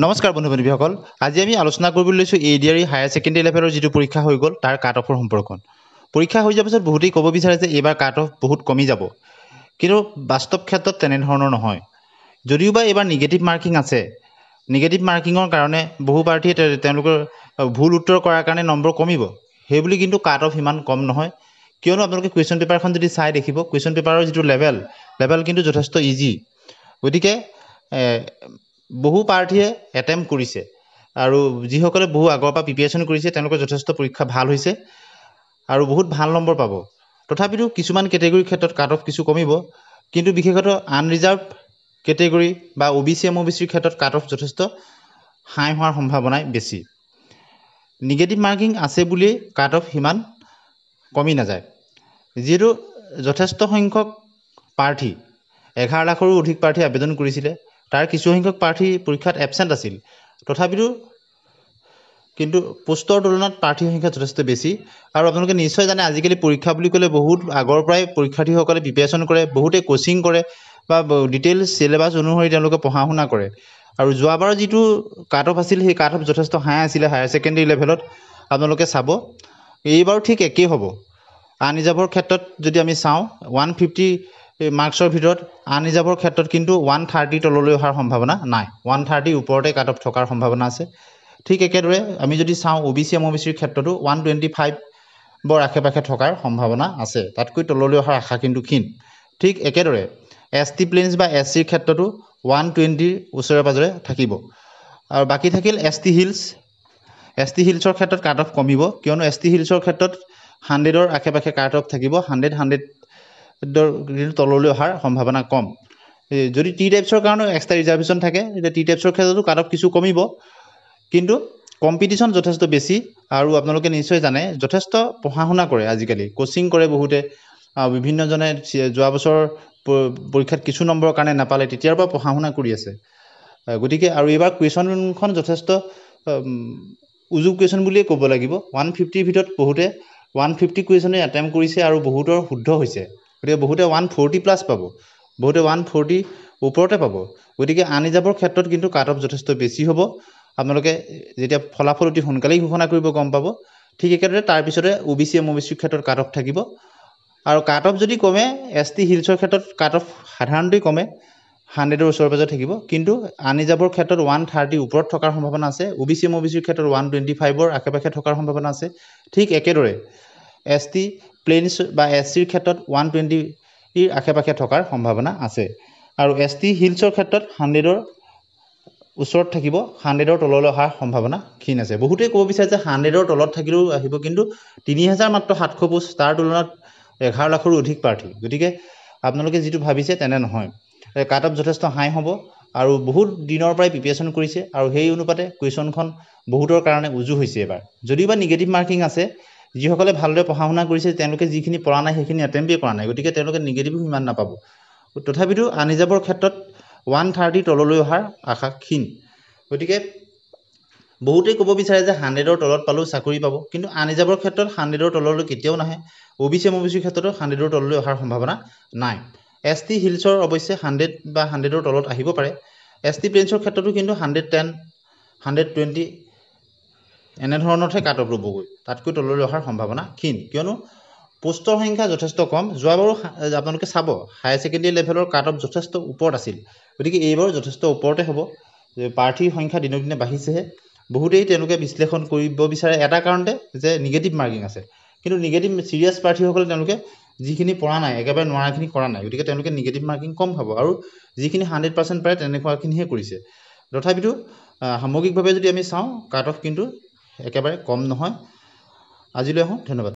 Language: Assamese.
নমস্কাৰ বন্ধু বান্ধৱীসকল, আজি আমি আলোচনা কৰিবলৈ লৈছোঁ ADRE হায়াৰ ছেকেণ্ডেৰী লেভেলৰ যিটো পৰীক্ষা হৈ গ'ল তাৰ কাট অফৰ সম্পৰ্কত। পৰীক্ষা হৈ যোৱাৰ পিছত বহুতেই ক'ব বিচাৰে যে এইবাৰ কাট অফ বহুত কমি যাব, কিন্তু বাস্তৱ ক্ষেত্ৰত তেনেধৰণৰ নহয়। যদিওবা এইবাৰ নিগেটিভ মাৰ্কিং আছে, নিগেটিভ মাৰ্কিঙৰ কাৰণে বহু প্ৰাৰ্থীয়ে তেওঁলোকৰ ভুল উত্তৰ কৰাৰ কাৰণে নম্বৰ কমিব, সেইবুলি কিন্তু কাট অফ ইমান কম নহয়। কিয়নো আপোনালোকে কুৱেশ্যন পেপাৰখন যদি চাই দেখিব, কুৱেশ্যন পেপাৰৰ যিটো লেভেল কিন্তু যথেষ্ট ইজি। গতিকে বহু প্ৰাৰ্থীয়ে এটেম্প কৰিছে আৰু যিসকলে বহু আগৰ পৰা প্ৰিপেৰেশ্যন কৰিছে তেওঁলোকৰ যথেষ্ট পৰীক্ষা ভাল হৈছে আৰু বহুত ভাল নম্বৰ পাব। তথাপিতো কিছুমান কেটেগৰীৰ ক্ষেত্ৰত কাট অফ কিছু কমিব, কিন্তু বিশেষতঃ আনৰিজাৰ্ভ কেটেগৰী বা OBC MOBCৰ ক্ষেত্ৰত কাট অফ যথেষ্ট হাই হোৱাৰ সম্ভাৱনাই বেছি। নিগেটিভ মাৰ্কিং আছে বুলি কাট অফ সিমান কমি নাযায়, যিহেতু যথেষ্ট সংখ্যক প্ৰাৰ্থী 11 লাখৰো অধিক প্ৰাৰ্থী আবেদন কৰিছিলে। তাৰ কিছুসংখ্যক প্ৰাৰ্থী পৰীক্ষাত এবচেণ্ট আছিল, তথাপিতো কিন্তু পোষ্টৰ তুলনাত প্ৰাৰ্থীৰ সংখ্যা যথেষ্ট বেছি। আৰু আপোনালোকে নিশ্চয় জানে আজিকালি পৰীক্ষা বুলি ক'লে বহুত আগৰ পৰাই পৰীক্ষাৰ্থীসকলে প্ৰিপেৰেশ্যন কৰে, বহুতে কোচিং কৰে বা ডিটেইলছ চিলেবাছ অনুসৰি তেওঁলোকে পঢ়া শুনা কৰে। আৰু যোৱাবাৰৰ যিটো কাট অফ আছিল সেই কাট অফ যথেষ্ট হাই আছিলে হায়াৰ ছেকেণ্ডেৰী লেভেলত। আপোনালোকে চাব এইবাৰো ঠিক একেই হ'ব। আনৰিজাৰ্ভৰ ক্ষেত্ৰত যদি আমি চাওঁ 150 মাৰ্কছৰ ভিতৰত আনৰিজাৰ্ভৰ ক্ষেত্ৰত কিন্তু 130 তললৈ অহাৰ সম্ভাৱনা নাই, 130 ওপৰতে কাট অফ থকাৰ সম্ভাৱনা আছে। ঠিক একেদৰে আমি যদি চাওঁ OBC MOBCৰ ক্ষেত্ৰতো 125ৰ আশে-পাশে থকাৰ সম্ভাৱনা আছে, তাতকৈ তললৈ অহাৰ আশা কিন্তু ক্ষীণ। ঠিক একেদৰে ST প্লেইনছ বা SCৰ ক্ষেত্ৰতো 120ৰ ওচৰে পাজৰে থাকিব। আৰু বাকী থাকিল ST হিলছৰ ক্ষেত্ৰত কাট অফ কমিব, কিয়নো ST হিলছৰ ক্ষেত্ৰত 100ৰ আশে-পাশে কাট অফ থাকিব, 100ৰ তললৈ অহাৰ সম্ভাৱনা কম। যদি টি টাইপছৰ কাৰণে এক্সট্ৰা ৰিজাৰ্ভেশ্যন থাকে তেতিয়া টি টাইপছৰ ক্ষেত্ৰতো কাট অফ কিছু কমিব, কিন্তু কম্পিটিশ্যন যথেষ্ট বেছি। আৰু আপোনালোকে নিশ্চয় জানে যথেষ্ট পঢ়া শুনা কৰে, আজিকালি কোচিং কৰে বহুতে। বিভিন্নজনে যোৱা বছৰ পৰীক্ষাত কিছু নম্বৰৰ কাৰণে নাপালে, তেতিয়াৰ পৰা পঢ়া শুনা কৰি আছে। গতিকে আৰু এইবাৰ কুৱেশ্যনখন যথেষ্ট উজু কুৱেশ্যন বুলিয়ে ক'ব লাগিব। 150ৰ ভিতৰত বহুতে 150 কুৱেশ্যনে এটেম্প কৰিছে আৰু বহুতৰ শুদ্ধ হৈছে। গতিকে বহুতে 140+ পাব, বহুতে 140 ওপৰতে পাব। গতিকে আনৰিজাৰ্ভৰ ক্ষেত্ৰত কিন্তু কাট অফ যথেষ্ট বেছি হ'ব। আপোনালোকে যেতিয়া ফলাফল অতি সোনকালেই ঘোষণা কৰিব গম পাব। ঠিক একেদৰে তাৰপিছতে OBC MOBCৰ ক্ষেত্ৰত কাট অফ থাকিব। আৰু কাট অফ যদি কমে ST হিলছৰ ক্ষেত্ৰত কাট অফ সাধাৰণতেই কমে, 100ৰ ওচৰে পাজৰে থাকিব, কিন্তু আনৰিজাৰ্ভৰ ক্ষেত্ৰত 130 ওপৰত থকাৰ সম্ভাৱনা আছে, OBC MOBCৰ ক্ষেত্ৰত 125ৰ আশে-পাশে থকাৰ সম্ভাৱনা আছে। ঠিক একেদৰে ST প্লেইনছ বা SCৰ ক্ষেত্ৰত 120ৰ আশে-পাশে থকাৰ সম্ভাৱনা আছে। আৰু ST হিলছৰ ক্ষেত্ৰত 100ৰ ওচৰত থাকিব, 100ৰ তললৈ অহাৰ সম্ভাৱনা ক্ষীণ আছে। বহুতেই ক'ব বিচাৰে যে 100ৰ তলত থাকিলেও আহিব, কিন্তু 3000 মাত্ৰ 700 পোষ্ট, তাৰ তুলনাত 11 লাখৰো অধিক প্ৰাৰ্থী। গতিকে আপোনালোকে যিটো ভাবিছে তেনে নহয়, কাট অফ যথেষ্ট হাই হ'ব আৰু বহুত দিনৰ পৰাই প্ৰিপেৰেশ্যন কৰিছে আৰু সেই অনুপাতে কুৱেশ্যনখন বহুতৰ কাৰণে উজু হৈছে এইবাৰ। যদিও বা নিগেটিভ মাৰ্কিং আছে, যিসকলে ভালদৰে পঢ়া শুনা কৰিছে তেওঁলোকে যিখিনি পৰা নাই সেইখিনি এটেম্পেই কৰা নাই, গতিকে তেওঁলোকে নিগেটিভো সিমান নাপাব। তথাপিতো আনৰিজাৰ্ভৰ ক্ষেত্ৰত 130 তললৈ অহাৰ আশা ক্ষীণ। গতিকে বহুতেই ক'ব বিচাৰে যে 100ৰ তলত পালেও চাকৰি পাব, কিন্তু আনৰিজাৰ্ভৰ ক্ষেত্ৰত 100ৰ তললৈ কেতিয়াও নাহে। OBC MOBCৰ ক্ষেত্ৰতো 100ৰ তললৈ অহাৰ সম্ভাৱনা নাই। ST হিলছৰ অৱশ্যে 100 বা 100ৰ তলত আহিব পাৰে। ST প্লেইনছৰ ক্ষেত্ৰতো কিন্তু 110, 120 এনেধৰণতহে কাট অফ ৰ'বগৈ, তাতকৈ তললৈ অহাৰ সম্ভাৱনা ক্ষীণ, কিয়নো পোষ্টৰ সংখ্যা যথেষ্ট কম। যোৱাবাৰো আপোনালোকে চাব হায়াৰ ছেকেণ্ডেৰী লেভেলৰ কাট অফ যথেষ্ট ওপৰত আছিল, গতিকে এইবাৰো যথেষ্ট ওপৰতে হ'ব। প্ৰাৰ্থীৰ সংখ্যা দিনক দিনে বাঢ়িছেহে। বহুতেই তেওঁলোকে বিশ্লেষণ কৰিব বিচাৰে এটা কাৰণতে যে নিগেটিভ মাৰ্কিং আছে, কিন্তু নিগেটিভ চিৰিয়াছ প্ৰাৰ্থীসকলে তেওঁলোকে যিখিনি পৰা নাই, একেবাৰে নোৱাৰাখিনি কৰা নাই, গতিকে তেওঁলোকে নিগেটিভ মাৰ্কিং কম পাব। আৰু যিখিনি 100% পাৰে তেনেকুৱাখিনিহে কৰিছে। তথাপিতো সামগ্ৰিকভাৱে যদি আমি চাওঁ কাট অফ কিন্তু একেবাৰে কম নহয়। আজিলৈ আহোঁ, ধন্যবাদ।